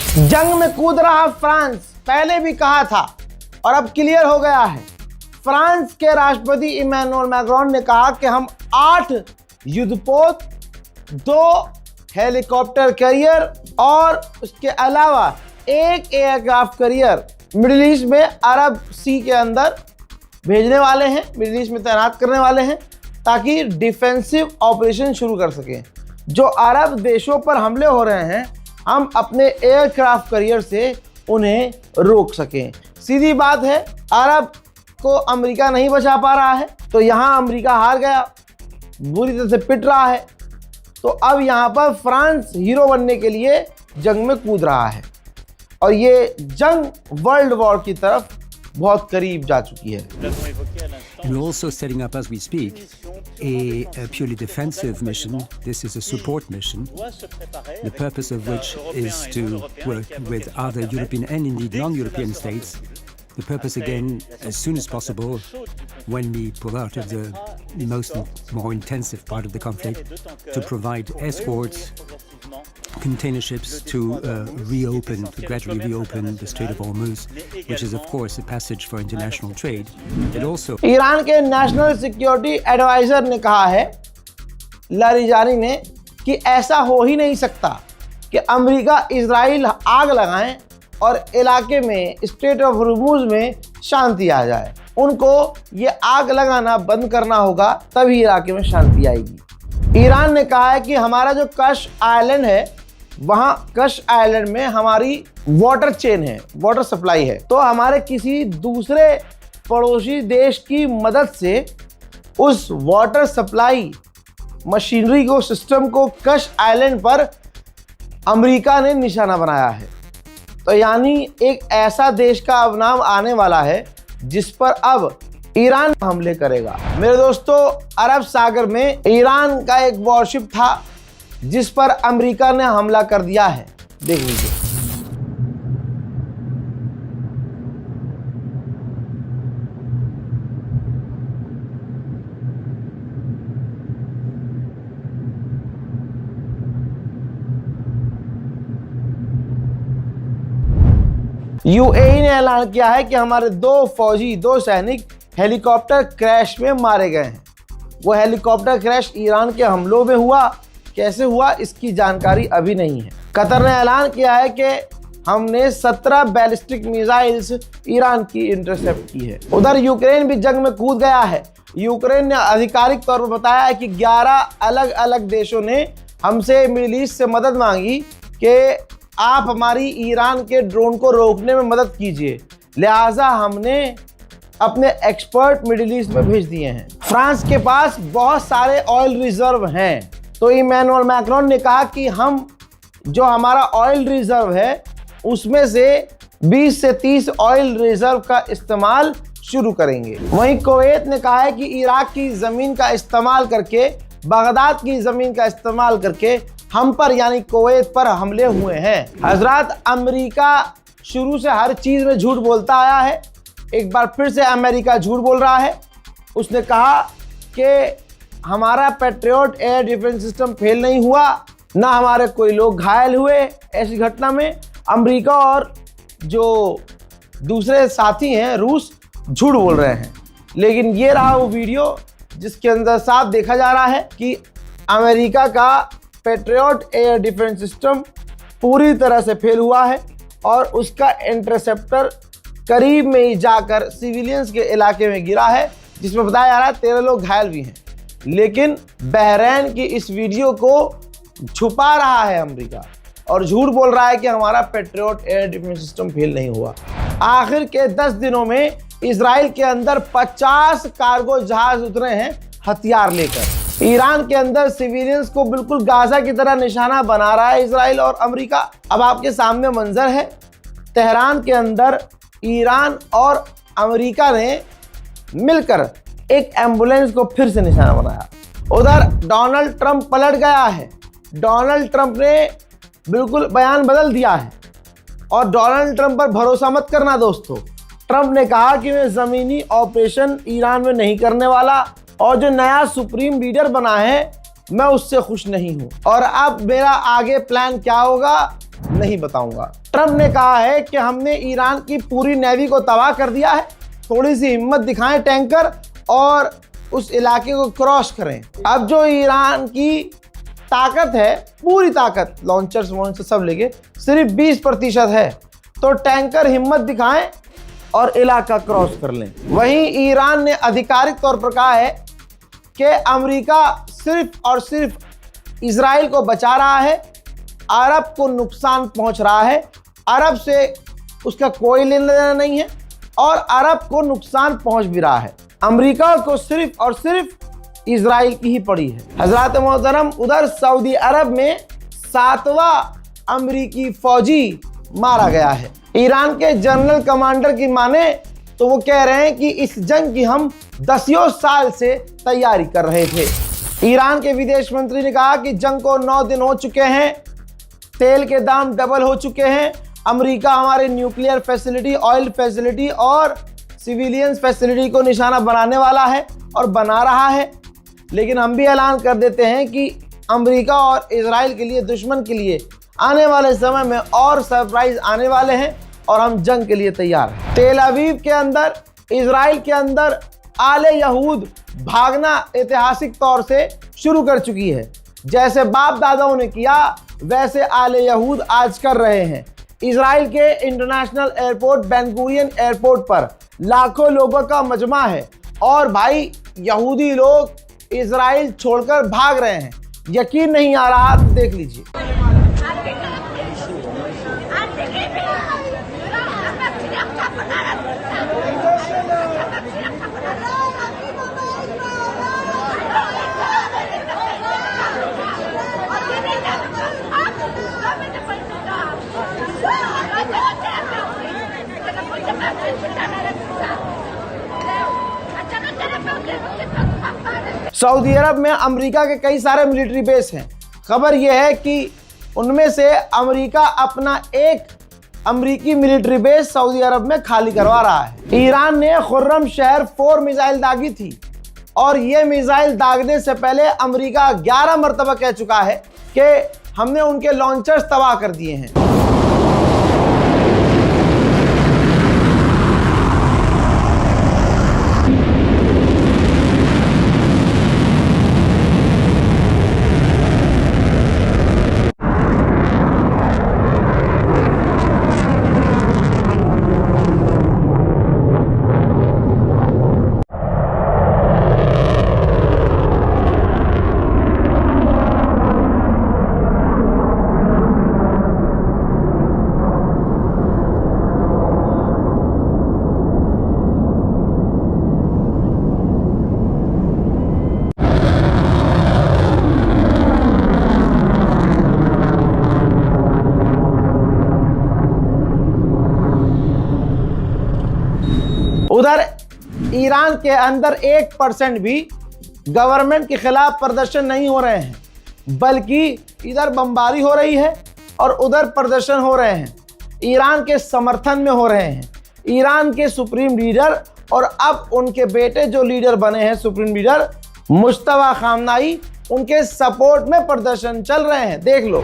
जंग में कूद रहा फ्रांस, पहले भी कहा था और अब क्लियर हो गया है। फ्रांस के राष्ट्रपति इमैनुअल मैक्रोन ने कहा कि हम 8 युद्धपोत, 2 हेलीकॉप्टर कैरियर और उसके अलावा 1 एयरक्राफ्ट कैरियर मिडिल ईस्ट में अरब सी के अंदर भेजने वाले हैं, मिडिल ईस्ट में तैनात करने वाले हैं ताकि डिफेंसिव ऑपरेशन शुरू कर सकें। जो अरब देशों पर हमले हो रहे हैं हम अपने एयरक्राफ्ट कैरियर से उन्हें रोक सकें। सीधी बात है, अरब को अमेरिका नहीं बचा पा रहा है तो यहाँ अमेरिका हार गया, बुरी तरह से पिट रहा है। तो अब यहाँ पर फ्रांस हीरो बनने के लिए जंग में कूद रहा है और ये जंग वर्ल्ड वॉर की तरफ बहुत करीब जा चुकी है। And we're also setting up, as we speak, a purely defensive mission. This is a support mission, the purpose of which is to work with other European and indeed non-European states. The purpose, again, as soon as possible, when we pull out of the more intensive part of the conflict, to provide escorts, container ships to gradually reopen the Strait of Hormuz, which is of course a passage for international trade. It also Iran के national security adviser ने कहा है, Larijani ने, कि ऐसा हो ही नहीं सकता कि अमेरिका इजराइल आग लगाएं और इलाके में स्ट्रेट ऑफ हॉर्मुज में शांति आ जाए। उनको ये आग लगाना बंद करना होगा, तभी इलाके में शांति आएगी। ईरान ने कहा है कि हमारा जो कश आइलैंड है, वहां कश आइलैंड में हमारी वाटर चेन है, वाटर सप्लाई है, तो हमारे किसी दूसरे पड़ोसी देश की मदद से उस वाटर सप्लाई मशीनरी को, सिस्टम को कश आइलैंड पर अमेरिका ने निशाना बनाया है। तो यानी एक ऐसा देश का अब नाम आने वाला है जिस पर अब ईरान हमले करेगा। मेरे दोस्तों, अरब सागर में ईरान का एक वॉरशिप था जिस पर अमेरिका ने हमला कर दिया है। देख लीजिए। यूएई ने ऐलान किया है कि हमारे 2 सैनिक हेलीकॉप्टर क्रैश में मारे गए हैं। वो हेलीकॉप्टर क्रैश ईरान के हमलों में हुआ, कैसे हुआ इसकी जानकारी अभी नहीं है। कतर ने ऐलान किया है कि हमने 17 बैलिस्टिक मिसाइल्स ईरान की इंटरसेप्ट की है। उधर यूक्रेन भी जंग में कूद गया है। यूक्रेन ने आधिकारिक तौर पर बताया है कि 11 अलग अलग देशों ने हमसे मिडिल ईस्ट से मदद मांगी कि आप हमारी ईरान के ड्रोन को रोकने में मदद कीजिए, लिहाजा हमने अपने एक्सपर्ट मिडिल ईस्ट में भेज दिए हैं। फ्रांस के पास बहुत सारे ऑयल रिजर्व हैं, तो इमैनुअल मैक्रोन ने कहा कि हम जो हमारा ऑयल रिजर्व है उसमें से 20 से 30 ऑयल रिजर्व का इस्तेमाल शुरू करेंगे। वहीं कुवैत ने कहा है कि इराक की ज़मीन का इस्तेमाल करके, बगदाद की ज़मीन का इस्तेमाल करके हम पर यानी कुवैत पर हमले हुए हैं। हजरात, अमेरिका शुरू से हर चीज़ में झूठ बोलता आया है। एक बार फिर से अमेरिका झूठ बोल रहा है। उसने कहा कि हमारा patriot air defence system fail नहीं हुआ, ना हमारे कोई लोग घायल हुए ऐसी घटना में। अमेरिका और जो दूसरे साथी हैं रूस झूठ बोल रहे हैं। लेकिन ये रहा वो वीडियो जिसके अंदर साफ देखा जा रहा है कि अमेरिका का पैट्रियट एयर डिफेंस सिस्टम पूरी तरह से फेल हुआ है और उसका इंटरसेप्टर करीब में ही जाकर सिविलियंस के इलाके में गिरा है, जिसमें बताया जा रहा है 13 लोग घायल भी हैं। लेकिन बहरैन की इस वीडियो को छुपा रहा है अमेरिका और झूठ बोल रहा है कि हमारा patriot air defence system fail नहीं हुआ। आखिर के 10 दिनों में इजराइल के अंदर 50 कार्गो जहाज उतरे हैं हथियार लेकर। ईरान के अंदर सिविलियंस को बिल्कुल गाजा की तरह निशाना बना रहा है इजराइल और अमेरिका। अब आपके सामने मंजर है, तेहरान के अंदर ईरान और अमेरिका ने मिलकर एक एम्बुलेंस को फिर से निशाना बनाया। उधर डोनाल्ड ट्रंप पलट गया है। डोनाल्ड ट्रंप ने बिल्कुल बयान बदल दिया है और डोनाल्ड ट्रंप पर भरोसा मत करना दोस्तों। ट्रंप ने कहा कि मैं ज़मीनी ऑपरेशन ईरान में नहीं करने वाला और जो नया सुप्रीम लीडर बना है मैं उससे खुश नहीं हूं और अब मेरा आगे प्लान क्या होगा नहीं बताऊंगा। ट्रंप ने कहा है कि हमने ईरान की पूरी नेवी को तबाह कर दिया है, थोड़ी सी हिम्मत दिखाएं टैंकर और उस इलाके को क्रॉस करें। अब जो ईरान की ताकत है, पूरी ताकत लॉन्चर्स वॉन्चर्स सब लेके सिर्फ 20% है, तो टैंकर हिम्मत दिखाएं और इलाका क्रॉस कर लें। वहीं ईरान ने आधिकारिक तौर पर कहा है कि अमेरिका सिर्फ और सिर्फ इजराइल को बचा रहा है, अरब को नुकसान पहुंच रहा है, अरब से उसका कोई लेना देना नहीं है और अरब को नुकसान पहुंच भी रहा है। अमेरिका को सिर्फ और सिर्फ इजराइल की ही पड़ी है। हजरत मोहतरम, उधर सऊदी अरब में 7वां अमेरिकी फौजी मारा गया है। ईरान के जनरल कमांडर की माने तो वो कह रहे हैं कि इस जंग की हम 10 साल से तैयारी कर रहे थे। ईरान के विदेश मंत्री ने कहा कि जंग को 9 दिन हो चुके हैं, तेल के दाम डबल हो चुके हैं, अमेरिका हमारे न्यूक्लियर फैसिलिटी, ऑयल फैसिलिटी और सिविलियंस फैसिलिटी को निशाना बनाने वाला है और बना रहा है। लेकिन हम भी ऐलान कर देते हैं कि अमेरिका और इजराइल के लिए, दुश्मन के लिए आने वाले समय में और सरप्राइज आने वाले हैं और हम जंग के लिए तैयार हैं। तेल अवीव के अंदर, इजराइल के अंदर आले यहूद भागना ऐतिहासिक तौर से शुरू कर चुकी है। जैसे बाप दादाओं ने किया वैसे आले यहूद आज कर रहे हैं। इजराइल के international airport Ben Gurion airport पर लाखों लोगों का मजमा है और भाई यहूदी लोग इजराइल छोड़कर भाग रहे हैं। यकीन नहीं आ रहा तो देख लीजिए। सऊदी अरब में अमेरिका के कई सारे मिलिट्री बेस हैं। खबर यह है कि उनमें से अमेरिका अपना एक अमेरिकी मिलिट्री बेस सऊदी अरब में खाली करवा रहा है। ईरान ने खुर्रम शहर 4 मिसाइल दागी थी और ये मिसाइल दागने से पहले अमेरिका 11 मरतबा कह चुका है कि हमने उनके लॉन्चर्स तबाह कर दिए हैं। उधर ईरान के अंदर 1% भी गवर्नमेंट के खिलाफ प्रदर्शन नहीं हो रहे हैं, बल्कि इधर बमबारी हो रही है और उधर प्रदर्शन हो रहे हैं। ईरान के समर्थन में हो रहे हैं। ईरान के सुप्रीम लीडर और अब उनके बेटे जो लीडर बने हैं, सुप्रीम लीडर मुश्तबा खामनाई, उनके सपोर्ट में प्रदर्शन चल रहे हैं। देख लो।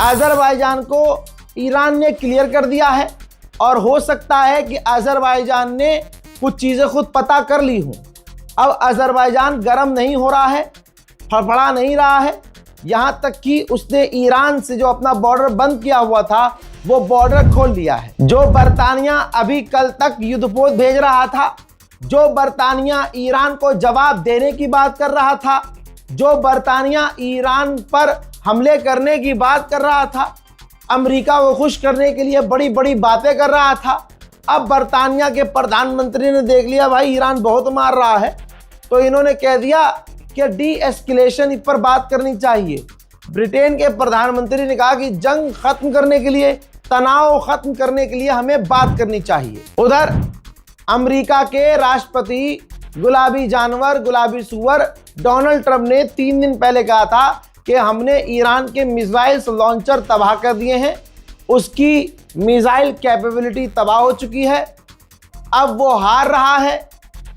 अजरबैजान को ईरान ने क्लियर कर दिया है और हो सकता है कि अजरबैजान ने कुछ चीज़ें खुद पता कर ली हों। अब अजरबैजान गर्म नहीं हो रहा है, फड़फड़ा नहीं रहा है, यहाँ तक कि उसने ईरान से जो अपना बॉर्डर बंद किया हुआ था वो बॉर्डर खोल लिया है। जो बरतानिया अभी कल तक युद्धपोत भेज रहा था, जो बरतानिया ईरान को जवाब देने की बात कर रहा था, जो बरतानिया ईरान पर हमले करने की बात कर रहा था, अमेरिका को खुश करने के लिए बड़ी बड़ी बातें कर रहा था, अब बरतानिया के प्रधानमंत्री ने देख लिया भाई ईरान बहुत मार रहा है, तो इन्होंने कह दिया कि डी एस्केलेशन पर बात करनी चाहिए। ब्रिटेन के प्रधानमंत्री ने कहा कि जंग खत्म करने के लिए, तनाव खत्म करने के लिए हमें बात करनी चाहिए। उधर अमेरिका के राष्ट्रपति गुलाबी जानवर, गुलाबी सुअर डोनाल्ड ट्रंप ने 3 दिन पहले कहा था कि हमने ईरान के मिसाइल्स लॉन्चर तबाह कर दिए हैं, उसकी मिसाइल कैपेबिलिटी तबाह हो चुकी है, अब वो हार रहा है,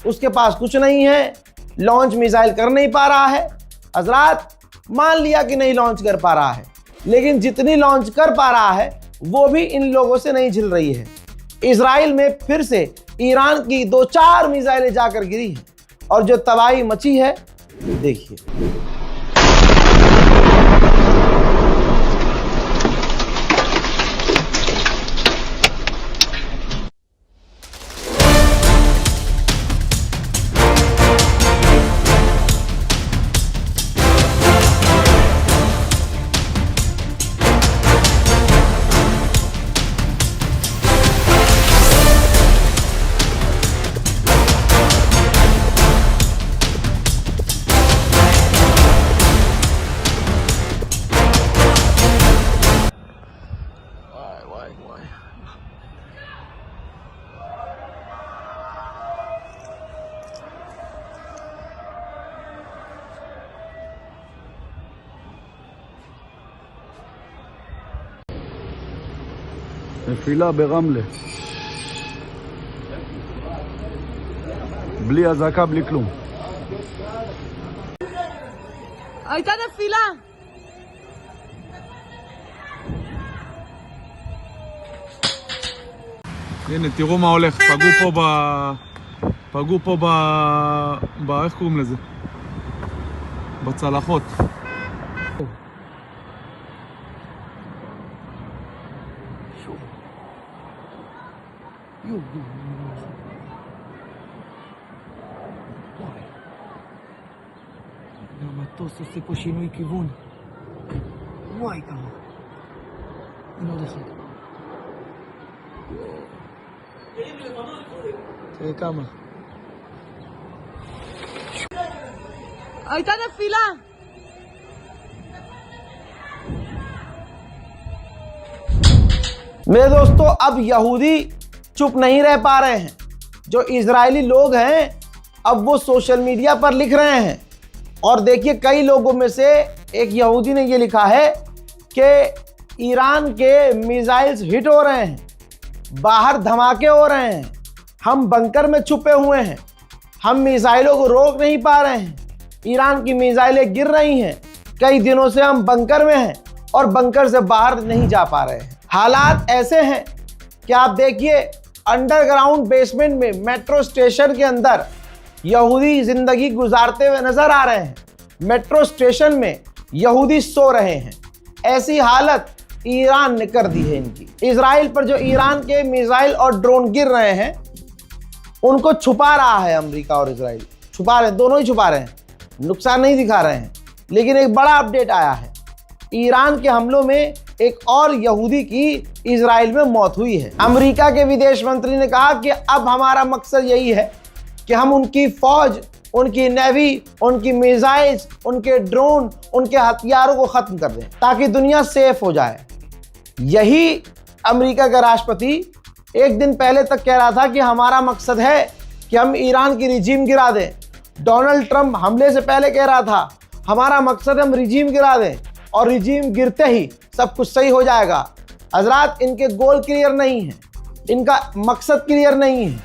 उसके पास कुछ नहीं है, लॉन्च मिसाइल कर नहीं पा रहा है। हजरात, मान लिया कि नहीं लॉन्च कर पा रहा है, लेकिन जितनी लॉन्च कर पा रहा है वो भी इन लोगों से नहीं झिल रही है। इजराइल में फिर से ईरान की 2-4 मिसाइलें जाकर गिरी हैं और जो तबाही मची है देखिए। נפילה ברמלה, בלי אזעקה, בלי כלום. הייתה נפילה. הנה, תראו מה הולך. פגעו פה איך קוראים לזה? בצלחות. המטוס עושה פה שינוי כיוון. וואי כמה. הנה עוד אחד. תראה כמה. הייתה נפילה. मेरे दोस्तों, अब यहूदी चुप नहीं रह पा रहे हैं। जो इजरायली लोग हैं अब वो सोशल मीडिया पर लिख रहे हैं और देखिए कई लोगों में से एक यहूदी ने ये लिखा है कि ईरान के मिसाइल्स हिट हो रहे हैं, बाहर धमाके हो रहे हैं, हम बंकर में छुपे हुए हैं, हम मिसाइलों को रोक नहीं पा रहे हैं, ईरान की मिसाइलें गिर रही हैं, कई दिनों से हम बंकर में हैं और बंकर से बाहर नहीं जा पा रहे हैं। हालात ऐसे हैं कि आप देखिए अंडरग्राउंड बेसमेंट में मेट्रो स्टेशन के अंदर यहूदी जिंदगी गुजारते हुए नजर आ रहे हैं। मेट्रो स्टेशन में यहूदी सो रहे हैं। ऐसी हालत ईरान ने कर दी है इनकी। इजराइल पर जो ईरान के मिसाइल और ड्रोन गिर रहे हैं उनको छुपा रहा है अमेरिका और इजराइल, छुपा रहे हैं, दोनों ही छुपा रहे हैं, नुकसान नहीं दिखा रहे हैं। लेकिन एक बड़ा अपडेट आया है, ईरान के हमलों में एक और यहूदी की इजराइल में मौत हुई है। अमेरिका के विदेश मंत्री ने कहा कि अब हमारा मकसद यही है कि हम उनकी फौज, उनकी नेवी, उनकी मिसाइल्स, उनके ड्रोन, उनके हथियारों को खत्म कर दें ताकि दुनिया सेफ हो जाए। यही अमेरिका का राष्ट्रपति एक दिन पहले तक कह रहा था कि हमारा मकसद है कि हम ईरान की रिजीम गिरा दें। डोनाल्ड ट्रंप हमले से पहले कह रहा था हमारा मकसद है हम रिजीम गिरा दें और रिजीम गिरते ही सब कुछ सही हो जाएगा। हजरात, इनके गोल क्लियर नहीं है, इनका मकसद क्लियर नहीं है।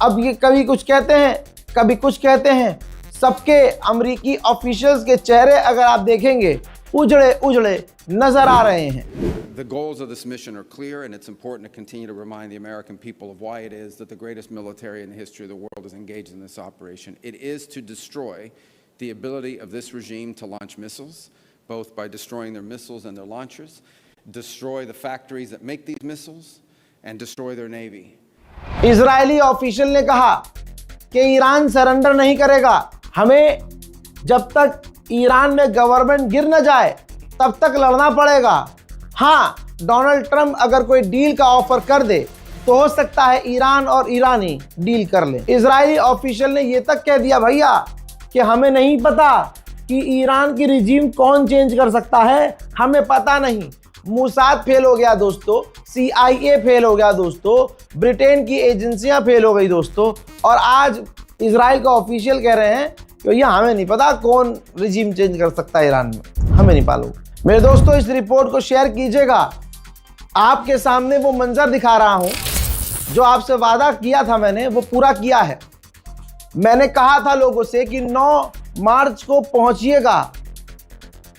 अब ये कभी कुछ कहते हैं, कभी कुछ कहते हैं, सबके अमेरिकी ऑफिशियल्स के चेहरे अगर आप देखेंगे उजड़े उजड़े नजर आ रहे हैं। The goals of this mission are clear, and it's important to continue to remind the American people of why it is that the greatest military in the history of the world is engaged in this operation. It is to destroy the ability of this regime to launch missiles, both by destroying their missiles and their launchers, destroy the factories that make these missiles, and destroy their navy. Israeli official ने कहा कि Iran surrender नहीं करेगा। हमें जब तक Iran में government गिर न जाए तब तक लड़ना पड़ेगा। हाँ, डोनाल्ड ट्रंप अगर कोई डील का ऑफर कर दे तो हो सकता है ईरान और ईरानी डील कर ले। इजरायली ऑफिशियल ने यह तक कह दिया भैया कि हमें नहीं पता कि ईरान की रिजीम कौन चेंज कर सकता है, हमें पता नहीं। मोसाद फेल हो गया दोस्तों, CIA फेल हो गया दोस्तों, ब्रिटेन की एजेंसियां फेल हो गई दोस्तों, और आज इजराइल का ऑफिशियल कह रहे हैं कि भैया हमें नहीं पता कौन रिजीम चेंज कर सकता है ईरान में, हमें नहीं मालूम। मेरे दोस्तों, इस रिपोर्ट को शेयर कीजिएगा। आपके सामने वो मंजर दिखा रहा हूं जो आपसे वादा किया था मैंने, वो पूरा किया है। मैंने कहा था लोगों से कि 9 मार्च को पहुंचिएगा।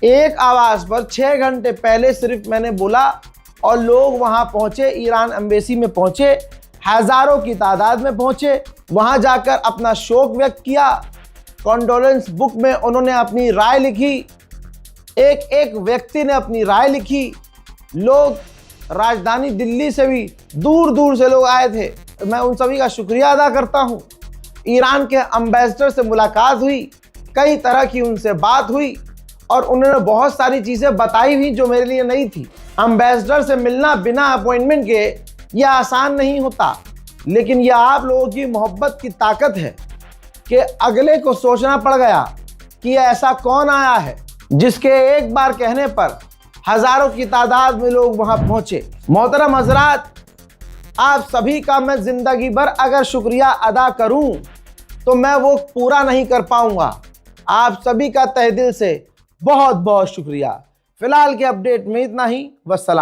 एक आवाज पर 6 घंटे पहले सिर्फ मैंने बोला और लोग वहां पहुंचे, ईरान एम्बेसी में पहुंचे, हजारों की तादाद में पहुंचे। वहां जाकर अपना शोक व्यक्त किया, कॉन्डोलेंस बुक में उन्होंने अपनी राय लिखी, एक एक व्यक्ति ने अपनी राय लिखी। लोग राजधानी दिल्ली से भी दूर दूर से लोग आए थे। मैं उन सभी का शुक्रिया अदा करता हूं। ईरान के एम्बेसडर से मुलाकात हुई, कई तरह की उनसे बात हुई और उन्होंने बहुत सारी चीज़ें बताई भी जो मेरे लिए नहीं थी। एम्बेसडर से मिलना बिना अपॉइंटमेंट के यह आसान नहीं होता, लेकिन यह आप लोगों की मोहब्बत की ताकत है कि अगले को सोचना पड़ गया कि ऐसा कौन आया है जिसके एक बार कहने पर हजारों की तादाद में लोग वहां पहुंचे। मोहतरम हजरात, आप सभी का मैं जिंदगी भर अगर शुक्रिया अदा करूं तो मैं वो पूरा नहीं कर पाऊंगा। आप सभी का तहे दिल से बहुत बहुत शुक्रिया। फिलहाल के अपडेट में इतना ही। वस्सलाम।